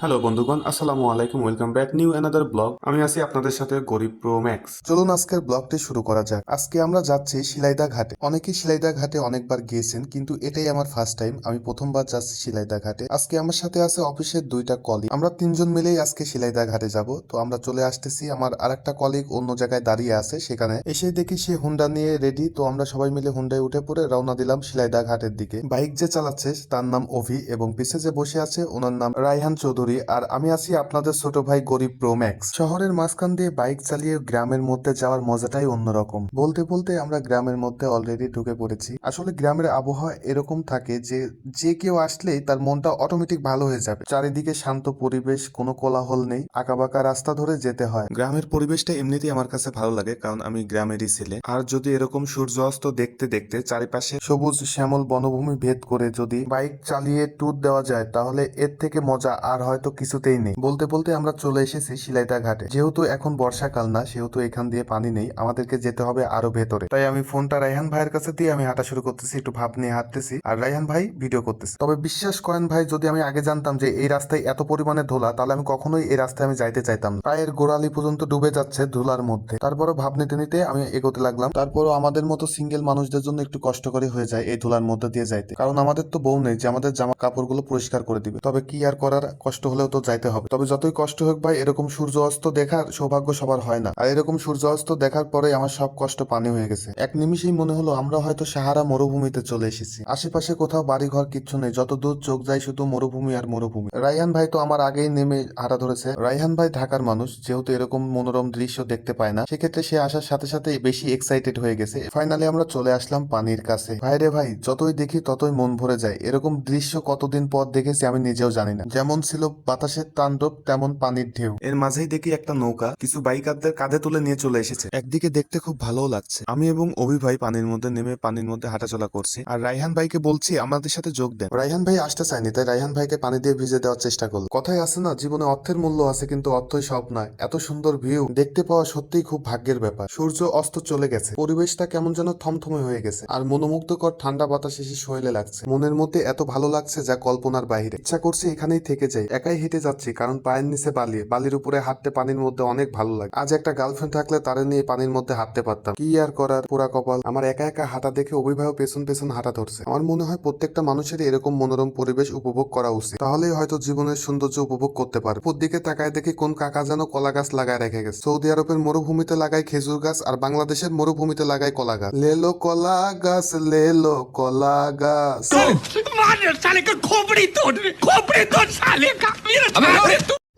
Hello বন্ধুগণ, আসসালামু আলাইকুম। Welcome back new another blog. আমি আছি আপনাদের সাথে গরিব প্রো ম্যাক্স। চলুন আজকের ব্লগটি শুরু করা যাক। আজকে আমরা যাচ্ছি শিলাইদা ঘাটে। অনেকেই শিলাইদা ঘাটে অনেকবার গিয়েছেন, কিন্তু এটাই আমার ফার্স্ট টাইম। আমি প্রথমবার যাচ্ছি শিলাইদা ঘাটে। আজকে আমার সাথে আছে অফিসের দুইটা কলিগ। আমরা তিনজন মিলেই আজকে শিলাইদা ঘাটে যাব। তো আমরা চলে আসতেছি। আমার আরেকটা কলিগ অন্য জায়গায় দাঁড়িয়ে আছে, সেখানে এসে দেখি সে হুন্ডা নিয়ে রেডি। তো আমরা সবাই মিলে হুন্ডায় উঠে পড়ে রওনা দিলাম শিলাইদা ঘাটের দিকে। বাইক যে চালাচ্ছে তার নাম অভি, এবং পিছে যে বসে আছে ওনার নাম রায়হান চৌধুরী। আর আমি আছি আপনাদের ছোট ভাই গরিব প্রো ম্যাক্স। শহরের মাঝখান দিয়ে বাইক চালিয়ে গ্রামের মধ্যে যাওয়ার মজাটাই অন্যরকম। বলতে বলতে আমরা গ্রামের মধ্যে অলরেডি ঢুকে পড়েছি। আসলে গ্রামের আবহাওয়া এরকম থাকে যে যে কেউ আসলেই তার মনটা অটোমেটিক ভালো হয়ে যাবে। চারিদিকে শান্ত পরিবেশ, কোনো কোলাহল নেই, আঁকাবাঁকা রাস্তা ধরে যেতে হয়। গ্রামের পরিবেশটা এমনিতেই আমার কাছে ভালো লাগে, কারণ আমি গ্রামেরই ছেলে। আর যদি এরকম সূর্য অস্ত দেখতে দেখতে চারিপাশে সবুজ শ্যামল বনভূমি ভেদ করে যদি বাইক চালিয়ে ট্যুর দেওয়া যায়, তাহলে এর থেকে মজা আর হয়তো কিছুতেই নেই। বলতে বলতে আমরা চলে এসেছি শিলাইদা ঘাটে। যেহেতু এখন বর্ষাকাল না, সেহেতু এখান দিয়ে পানি নেই, আমাদেরকে যেতে হবে আরো ভেতরে। তাই আমি ফোনটা রায়হান ভাইয়ের কাছে দিয়ে আমি হাঁটা শুরু করতেছি। একটু ভাব নিয়ে হাঁটতেছি আর রায়হান ভাই ভিডিও করতেছে। তবে বিশ্বাস করেন ভাই, যদি আমি আগে জানতাম যে এই রাস্তায় এত পরিমাণে ধুলা, তাহলে আমি কখনোই এই রাস্তায় আমি যাইতে চাইতাম না। পায়ের গোড়ালি পর্যন্ত ডুবে যাচ্ছে ধুলার মধ্যে। তারপরও ভাব নিতে নিতে আমি এগোতে লাগলাম। তারপরও আমাদের মতো সিঙ্গেল মানুষদের জন্য একটু কষ্টকরই হয়ে যায় এই ধুলার মধ্যে দিয়ে যাইতে, কারণ আমাদের তো বউ নেই যে আমাদের জামা কাপড়গুলো পরিষ্কার করে দিবে। তবে কি আর করার, কষ্ট হলেও তো যাইতে হবে। তবে যতই কষ্ট হোক ভাই, এরকম সূর্য অস্ত দেখার সৌভাগ্য সবার হয় না। আর এরকম সূর্য অস্ত দেখার পরে আমার সব কষ্ট পানি হয়ে গেছে। এক নিমিষেই মনে হলো আমরা হয়তো সাহারা মরুভূমিতে চলে এসেছি। আশেপাশে কোথাও বাড়ি ঘর কিচ্ছু নেই, যত দূর চোখ যায় শুধু মরুভূমি আর মরুভূমি। রায়হান ভাই তো আমার আগেই নেমে হাঁটা ধরেছে। রায়হান ভাই ঢাকার মানুষ, যেহেতু এরকম মনোরম দৃশ্য দেখতে পায় না, সেক্ষেত্রে সে আসার সাথে সাথে বেশি এক্সাইটেড হয়ে গেছে। ফাইনালি আমরা চলে আসলাম পানির কাছে। ভাইরে ভাই, যতই দেখি ততই মন ভরে যায়। এরকম দৃশ্য কতদিন পর দেখেছি আমি নিজেও জানি না। যেমন ছিল বাতাসের তাণ্ডব, তেমন পানির ঢেউ। এর মাঝেই দেখি একটা নৌকা কিছু বাইকারদের কাঁধে তুলে নিয়ে চলে এসেছে। একদিকে দেখতে খুব ভালোও লাগছে। আমি এবং অভি ভাই পানির মধ্যে নেমে পানির মধ্যে হাঁটাচলা করছি, আর রায়হান ভাইকে বলছি আমাদের সাথে যোগ দেন। রায়হান ভাই আসতে চায়নি, তাই রায়হান ভাইকে পানি দিয়ে ভিজে দেওয়ার চেষ্টা করলো। কথাই আছে না, জীবনে অর্থের মূল্য আছে, কিন্তু অর্থই সব নয়। এত সুন্দর ভিউ দেখতে পাওয়া সত্যিই খুব ভাগ্যের ব্যাপার। সূর্য অস্ত চলে গেছে, পরিবেশটা কেমন যেন থমথমে হয়ে গেছে, আর মনোমুগ্ধকর ঠান্ডা বাতাস এসে শরীরে লাগছে। মনের মধ্যে এত ভালো লাগছে যা কল্পনার বাইরে। ইচ্ছা করছে এখানেই থেকে যাই। একাই হেঁটে যাচ্ছি, কারণ পায়ের নিচে বালি, বালির উপরে হাঁটতে পানির মধ্যে অনেক ভালো লাগে। আজ একটা গার্লফ্রেন্ড থাকলে তারে নিয়ে পানির মধ্যে হাঁটতে পারতাম। কি আর করার, পোড়া কপাল। আমার একা একা হাঁটা দেখে অভিভাবক পেছন পেছন হাঁটা ধরছে। আমার মনে হয় প্রত্যেকটা মানুষেরই এরকম মনোরম পরিবেশ উপভোগ করা উচিত, তাহলেই হয়তো জীবনের সৌন্দর্য উপভোগ করতে পারে। উপর দিকে তাকায় দেখি কোন কাকা যেন কলা গাছ লাগায় রেখে গেছে। সৌদি আরবের মরুভূমিতে লাগায় খেজুর গাছ, আর বাংলাদেশের মরুভূমিতে লাগায় কলা গাছ। লেলো কলা গাছ, লেলো কলা গাছ।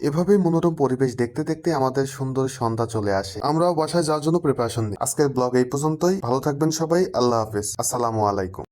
এভাবেই মনোরম পরিবেশ দেখতে দেখতে আমাদের সুন্দর সন্ধ্যা চলে আসে। আমরাও বাসায় যাওয়ার জন্য প্রিপারেশন নিই। আজকের ব্লগ এই পর্যন্তই। ভালো থাকবেন সবাই। আল্লাহ হাফেজ। আসসালামু আলাইকুম।